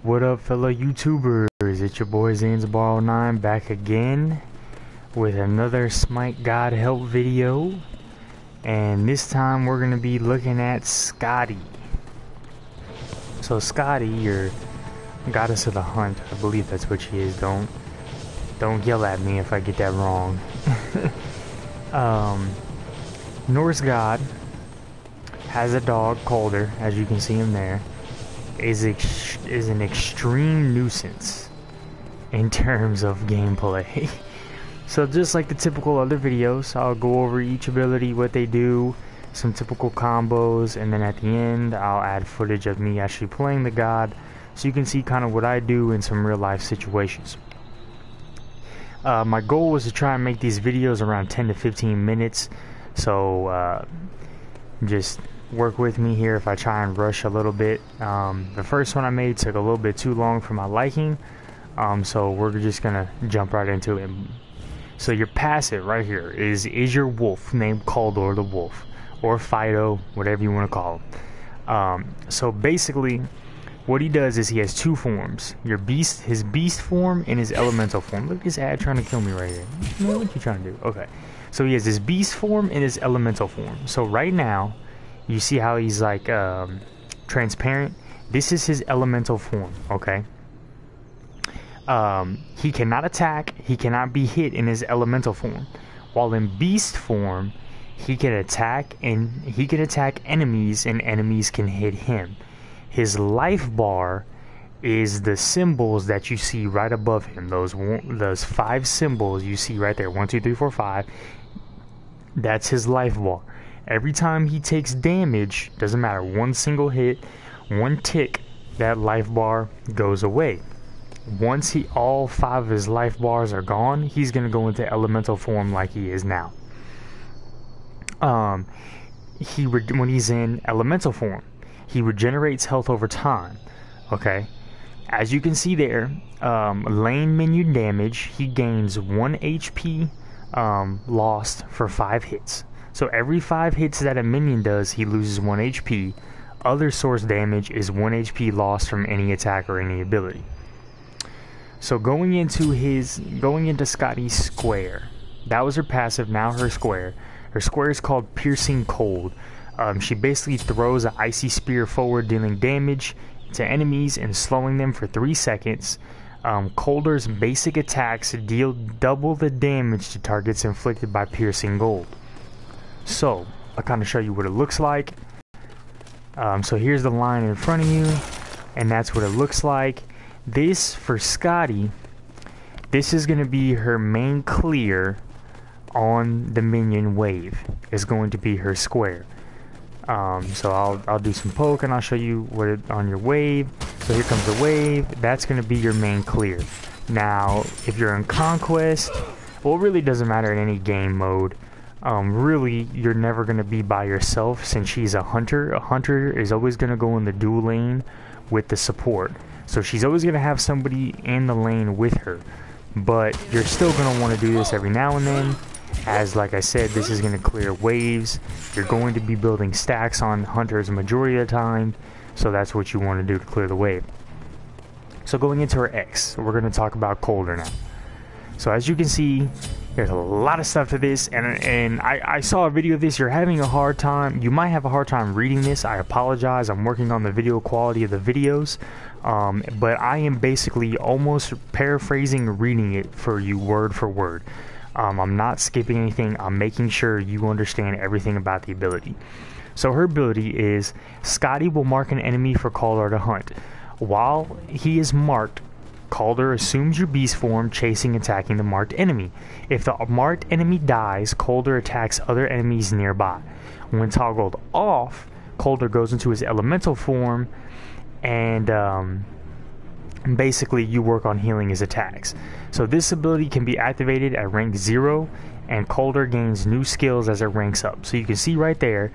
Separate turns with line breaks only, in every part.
What up, fellow YouTubers? It's your boy Zanzibar09 back again with another Smite God Help video, and this time we're gonna be looking at Skadi. So Skadi, your goddess of the hunt, I believe that's what she is. Don't yell at me if I get that wrong. Norse god, has a dog, Calder, as you can see him there. Is an extreme nuisance in terms of gameplay. So just like the typical other videos, I'll go over each ability, what they do, some typical combos, and then at the end I'll add footage of me actually playing the god so you can see kind of what I do in some real life situations. My goal was to try and make these videos around 10 to 15 minutes, so just work with me here if I try and rush a little bit. The first one I made took a little bit too long for my liking, so we're just gonna jump right into it. So your passive right here is your wolf named Calder the Wolf, or Fido, whatever you want to call him. So basically what he does is he has two forms: his beast form and his elemental form. Look at this ad trying to kill me right here. What you trying to do? Okay, so he has his beast form and his elemental form. So right now you see how he's like transparent? This is his elemental form, okay? He cannot attack, he cannot be hit in his elemental form. While in beast form, he can attack enemies and enemies can hit him. His life bar is the symbols that you see right above him. Those 5 symbols you see right there, 1, 2, 3, 4, 5. That's his life bar. Every time he takes damage, doesn't matter, one single hit, one tick, that life bar goes away. Once all 5 of his life bars are gone, he's gonna go into elemental form like he is now. When he's in elemental form, he regenerates health over time. Okay, as you can see there, lane minion damage, he gains 1 HP lost for 5 hits. So every 5 hits that a minion does, he loses 1 HP. Other source damage is 1 HP lost from any attack or any ability. So going into Skadi's square, that was her passive. Now her square. Her square is called Piercing Cold. She basically throws an icy spear forward, dealing damage to enemies and slowing them for 3 seconds. Calder's basic attacks deal double the damage to targets inflicted by Piercing Cold. So I'll kind of show you what it looks like. So here's the line in front of you, and that's what it looks like. This, for Skadi, this is going to be her main clear on the minion wave. Is going to be her square. So I'll do some poke and I'll show you what on your wave. So here comes the wave. That's going to be your main clear. Now if you're in conquest, well, it really doesn't matter in any game mode. Really, you're never going to be by yourself since she's a hunter. A hunter is always going to go in the dual lane with the support. So she's always going to have somebody in the lane with her. But you're still going to want to do this every now and then. As like I said, this is going to clear waves. You're going to be building stacks on hunters majority of the time. So that's what you want to do to clear the wave. So going into her X, we're going to talk about Calder now. So as you can see, there's a lot of stuff to this, and I saw a video of this. You're having a hard time. You might have a hard time reading this. I apologize. I'm working on the video quality of the videos, but I am basically almost paraphrasing, reading it for you word for word. I'm not skipping anything. I'm making sure you understand everything about the ability. So her ability is Skadi will mark an enemy for Calder to hunt. While he is marked, Calder assumes your beast form, chasing, attacking the marked enemy. If the marked enemy dies, Calder attacks other enemies nearby. When toggled off, Calder goes into his elemental form, and basically you work on healing his attacks. So this ability can be activated at rank 0, and Calder gains new skills as it ranks up. So you can see right there,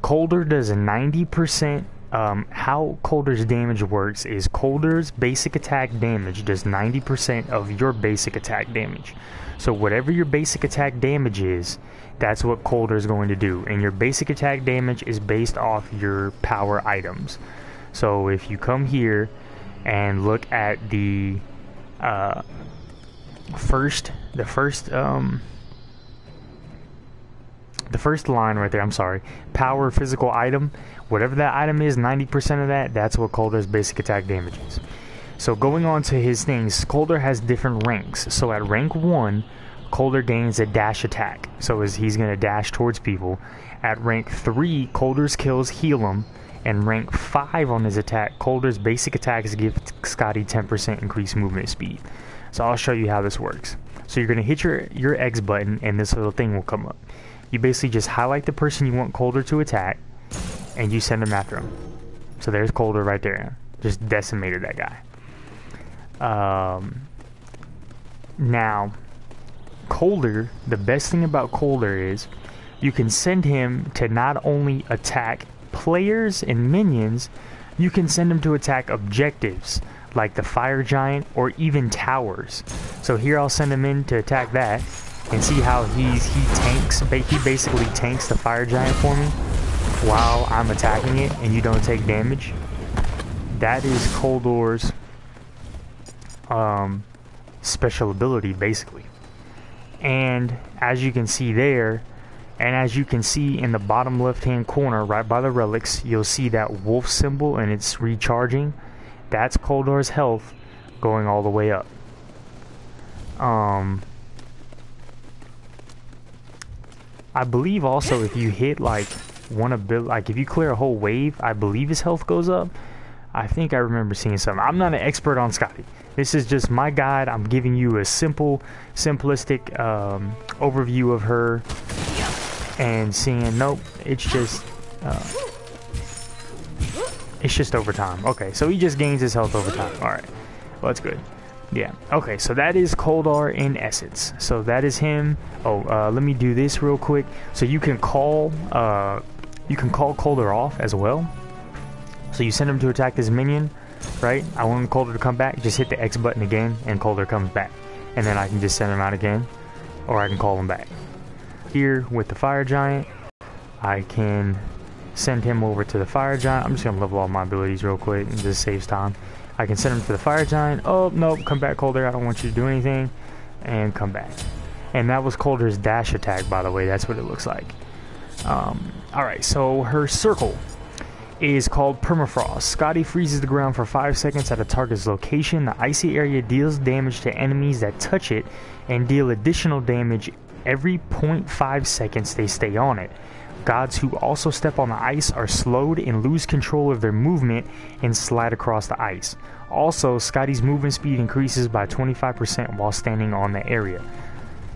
Calder does a 90%. How Calder's damage works is Calder's basic attack damage does 90% of your basic attack damage. So whatever your basic attack damage is, that's what Calder is going to do. And your basic attack damage is based off your power items. So if you come here and look at the first line right there. I'm sorry, power physical item. Whatever that item is, 90% of that's what Coldor's basic attack damage is. So going on to his things, Coldor has different ranks. So at rank 1, Coldor gains a dash attack, so he's going to dash towards people. At rank 3, Coldor's kills heal him, and rank 5 on his attack, Coldor's basic attacks give Skadi 10% increased movement speed. So I'll show you how this works. So you're going to hit your X button, and this little thing will come up. You basically just highlight the person you want Coldor to attack, and you send him after him. So there's Coldor right there. Just decimated that guy. Now, Coldor, the best thing about Coldor is you can send him to not only attack players and minions, you can send him to attack objectives like the fire giant or even towers. So here I'll send him in to attack that, and see how he basically tanks the fire giant for me while I'm attacking it, and you don't take damage. That is Coldor's special ability, basically. And as you can see there, and as you can see in the bottom left hand corner right by the relics, you'll see that wolf symbol, and it's recharging. That's Coldor's health going all the way up. I believe also if you hit like one ability, like if you clear a whole wave, I believe his health goes up. I think I remember seeing something. I'm not an expert on Skadi. This is just my guide. I'm giving you a simplistic overview of her, and seeing, nope, it's just over time. Okay, so he just gains his health over time. All right, well, that's good. Yeah. Okay, so that is Coldor in essence. So that is him. Let me do this real quick. So you can call Coldor off as well. So you send him to attack this minion, right? I want Coldor to come back. Just hit the X button again, and Coldor comes back. And then I can just send him out again, or I can call him back. Here with the fire giant, I can send him over to the fire giant. I'm just gonna level all my abilities real quick, and this saves time. I can send him to the fire giant. Oh, nope, come back, Coldor. I don't want you to do anything. And come back. And that was Coldor's dash attack, by the way. That's what it looks like. Alright, so her circle is called Permafrost. Skadi freezes the ground for 5 seconds at a target's location. The icy area deals damage to enemies that touch it, and deal additional damage every 0.5 seconds they stay on it. Gods who also step on the ice are slowed and lose control of their movement and slide across the ice. Also, Skadi's movement speed increases by 25% while standing on the area.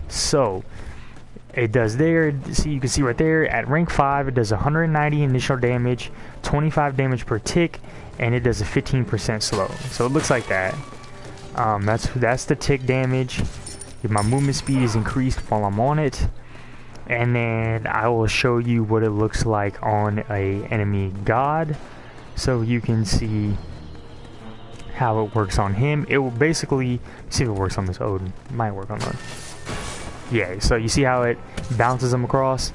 So, it does there, see, you can see right there, at rank 5, it does 190 initial damage, 25 damage per tick, and it does a 15% slow. So it looks like that. That's the tick damage. My movement speed is increased while I'm on it. And then I will show you what it looks like on a enemy god, so you can see how it works on him. It will basically, see if it works on this Odin. It might work on Odin. Yeah, so you see how it bounces him across?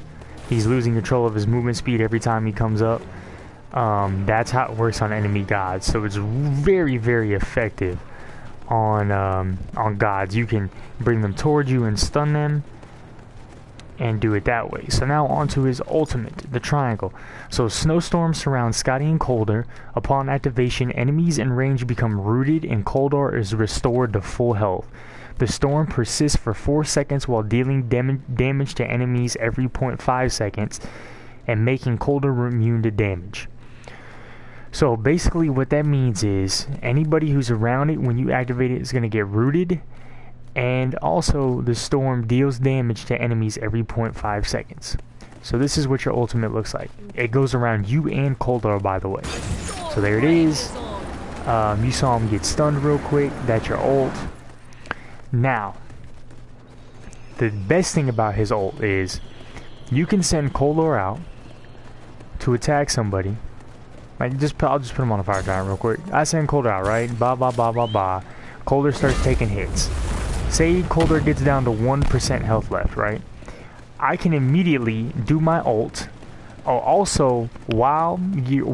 He's losing control of his movement speed every time he comes up. That's how it works on enemy gods. So it's very, very effective on gods. You can bring them towards you and stun them, and do it that way. So now on to his ultimate, the triangle. So snowstorms surround Skadi and Coldor. Upon activation, enemies in range become rooted, and Coldor is restored to full health. The storm persists for 4 seconds while dealing damage to enemies every 0.5 seconds, and making Coldor immune to damage. So basically what that means is anybody who's around it when you activate it is going to get rooted. And also, the storm deals damage to enemies every 0.5 seconds. So this is what your ultimate looks like. It goes around you and Coldor, by the way. So there it is. You saw him get stunned real quick. That's your ult. Now, the best thing about his ult is you can send Coldor out to attack somebody. Like I'll just put him on a fire giant real quick. I send Coldor out, right? Ba ba ba ba ba. Coldor starts taking hits. Say Coldor gets down to 1% health left, right? I can immediately do my ult. Oh, also, while you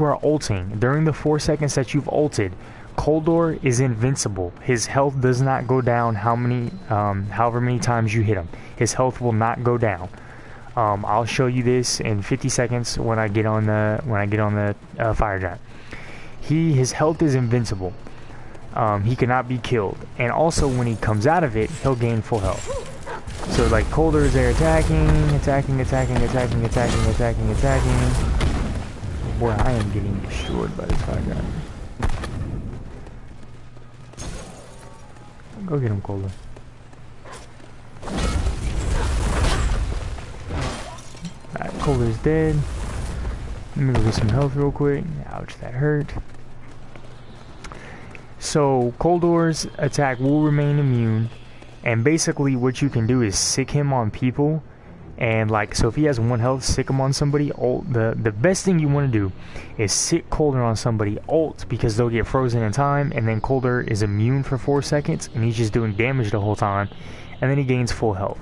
are ulting, during the 4 seconds that you've ulted, Coldor is invincible. His health does not go down however many times you hit him. His health will not go down. I'll show you this in 50 seconds when I get on the fire giant. His health is invincible. He cannot be killed, and also when he comes out of it, he'll gain full health. So like Coldor is there attacking. Boy, I am getting destroyed by this fire giant. Go get him, Coldor. Alright, Coldor's dead. Let me go get some health real quick. Ouch, that hurt. So, Coldor's attack will remain immune. And basically what you can do is sick him on people. And like, so if he has 1 health, sick him on somebody. The best thing you want to do is sick Coldor on somebody, ult, because they'll get frozen in time. And then Coldor is immune for 4 seconds. And he's just doing damage the whole time. And then he gains full health.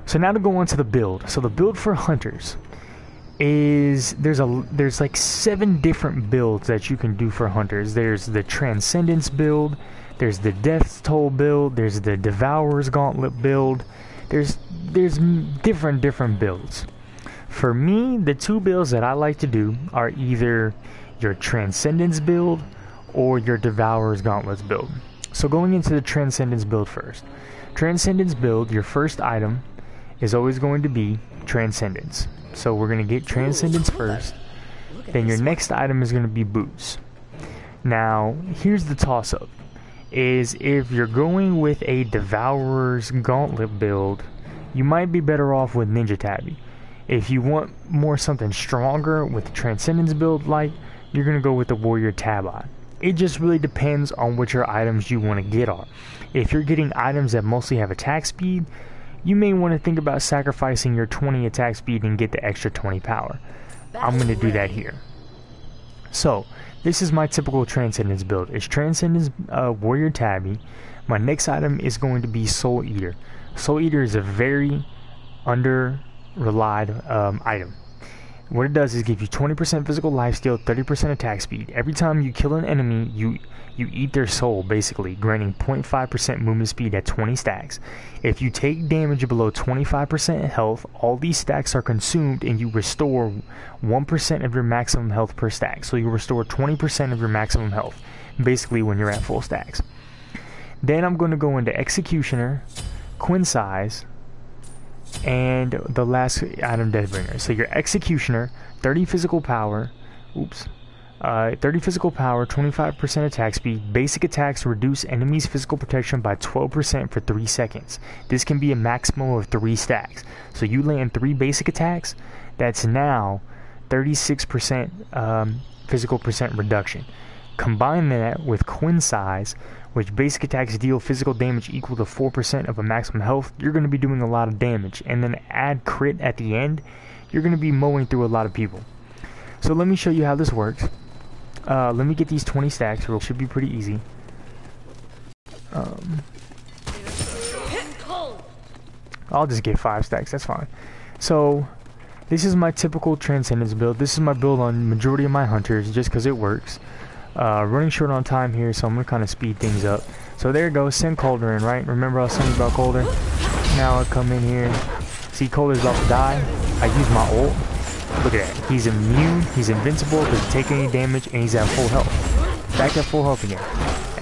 So now to go on to the build. So the build for hunters is there's like 7 different builds that you can do for hunters. There's the Transcendence build, there's the Death Toll build, there's the Devourer's Gauntlet build. There's different builds. For me, the 2 builds that I like to do are either your Transcendence build or your Devourer's Gauntlets build. So going into the Transcendence build first. Transcendence build, your first item is always going to be Transcendence. So we're going to get Transcendence first. Then your next item is going to be Boots. Now, here's the toss-up. Is if you're going with a Devourer's Gauntlet build, you might be better off with Ninja Tabby. If you want something stronger with the Transcendence build, like, you're going to go with the Warrior Tabot. It just really depends on what your items you want to get are. If you're getting items that mostly have attack speed, you may want to think about sacrificing your 20 attack speed and get the extra 20 power. I'm going to do that here. So, this is my typical Transcendence build. It's Transcendence Warrior Tabby. My next item is going to be Soul Eater. Soul Eater is a very under-relied item. What it does is give you 20% physical lifesteal, 30% attack speed. Every time you kill an enemy, you eat their soul, basically, granting 0.5% movement speed at 20 stacks. If you take damage below 25% health, all these stacks are consumed and you restore 1% of your maximum health per stack. So you restore 20% of your maximum health, basically when you're at full stacks. Then I'm going to go into Executioner, Quinsize, and the last item, Deathbringer. So your Executioner, 30 physical power, 30 physical power, 25% attack speed. Basic attacks reduce enemies' physical protection by 12% for 3 seconds. This can be a maximum of 3 stacks. So you land 3 basic attacks, that's now 36% physical percent reduction. Combine that with Quinsize, which basic attacks deal physical damage equal to 4% of a maximum health. You're going to be doing a lot of damage. And then add crit at the end, you're going to be mowing through a lot of people. So let me show you how this works. Let me get these 20 stacks. It should be pretty easy. I'll just get 5 stacks, that's fine. So this is my typical Transcendence build. This is my build on majority of my hunters just because it works. Running short on time here, so I'm going to kind of speed things up. So there it goes, send Coldor in, right? Remember I was telling you about Coldor? Now I come in here. See, Coldor's about to die. I use my ult. Look at that. He's immune, he's invincible, doesn't take any damage, and he's at full health. Back at full health again.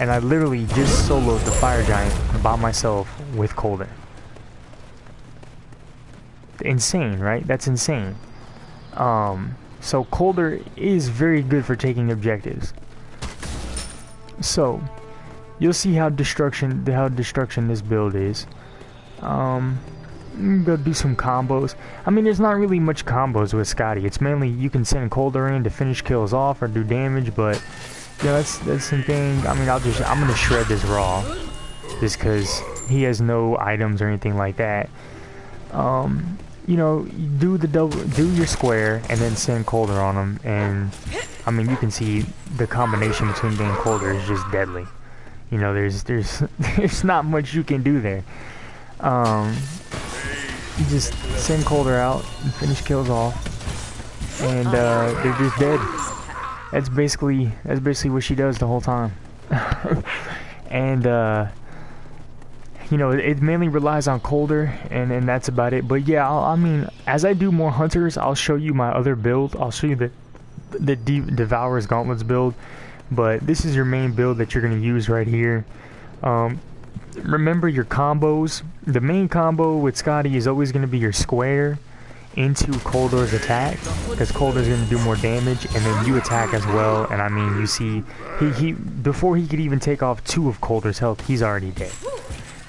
And I literally just soloed the Fire Giant by myself with Coldor. Insane, right? That's insane. So Coldor is very good for taking objectives. So you'll see how destruction this build is. Go do some combos. I mean, there's not really much combos with Skadi. It's mainly you can send Coldor in to finish kills off or do damage, but yeah, that's some thing. I mean, I'm gonna shred this raw, just because he has no items or anything like that. You know, do your square and then send Coldor on him, and I mean, you can see the combination between him and Coldor is just deadly. You know, there's not much you can do there. You just send Coldor out and finish kills off, and they're just dead. That's basically what she does the whole time. And you know, it mainly relies on colder, and that's about it. But yeah, I mean, as I do more hunters, I'll show you my other build. I'll show you the Devourer's Gauntlets build. But this is your main build that you're going to use right here. Remember your combos. The main combo with Skadi is always going to be your square into Coldor's attack, because Coldor's going to do more damage, and then you attack as well. And I mean, you see, he before he could even take off 2 of Coldor's health, he's already dead.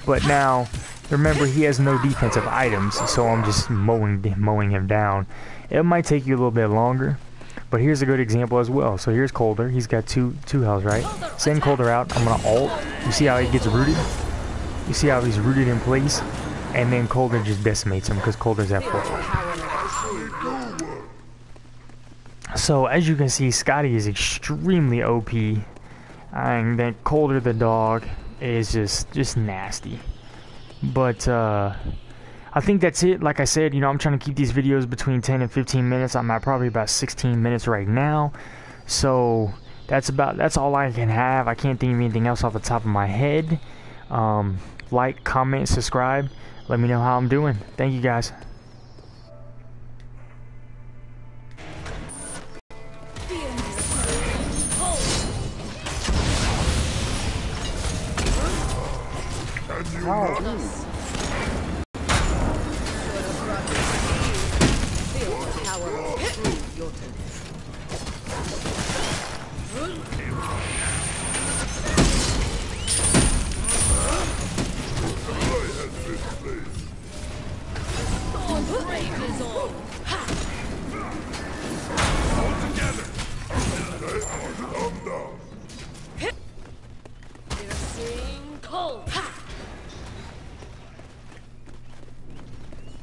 But now, remember, he has no defensive items, so I'm just mowing him down. It might take you a little bit longer, but here's a good example as well. So here's Coldor. He's got two health, right? Send Coldor out. I'm gonna ult. You see how he gets rooted? You see how he's rooted in place? And then Coldor just decimates him because Coldor's at full. So as you can see, Skadi is extremely OP, and then Coldor the dog is just nasty. But I think that's it. Like I said, you know, I'm trying to keep these videos between 10 and 15 minutes. I'm at probably about 16 minutes right now. So that's all I can have. I can't think of anything else off the top of my head. Like, comment, subscribe. Let me know how I'm doing. Thank you guys.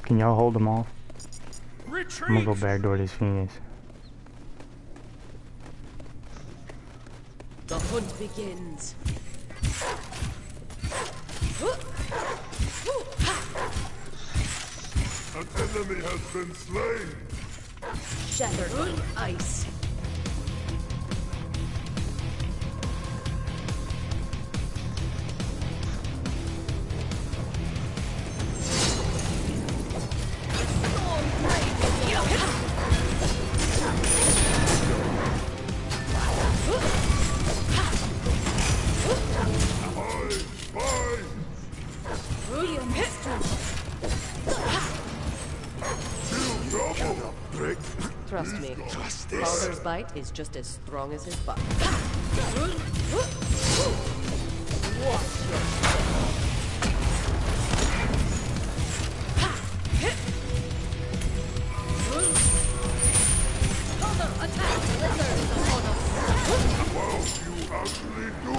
Can y'all hold them off? Retreat. I'm gonna go backdoor this Phoenix.
The hunt begins.
An enemy has been slain.
Shattered on ice. Trust me, Calder's bite is just as strong as his butt. Calder, attack! Lizard is upon us!
Well, you actually do.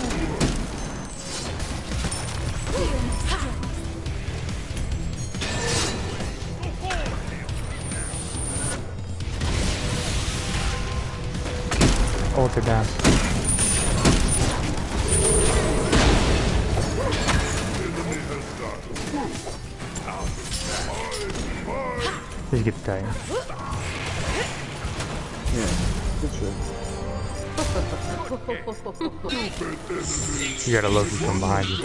Ult it down. Just get the Titan.
Yeah, good shit.
You gotta Loki from behind you.
You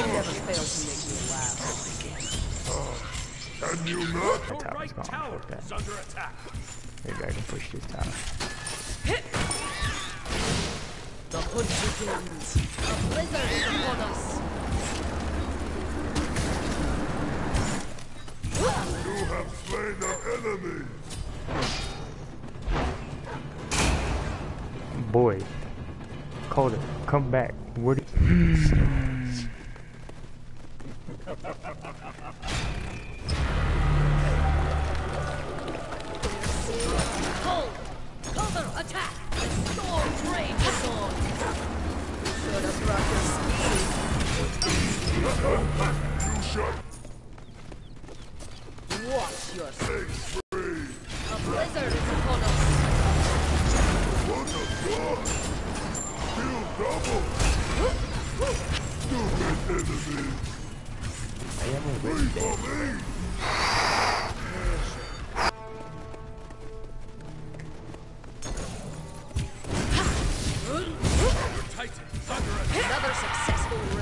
never fail to make me laugh.
Can you not?
My tower's gone. Fuck that. Maybe I can push this tower.
The hunt begins. A blizzard is upon us.
You have slain an enemy.
Boy, Calder, come back. What?
Calder, attack! Storm rage is on. Should have brought your speed.
You shot.
Watch your
Take free.
A blizzard is upon us.
What a god. Kill double. Stupid enemy.
I am
Free for me.
Another successful raid.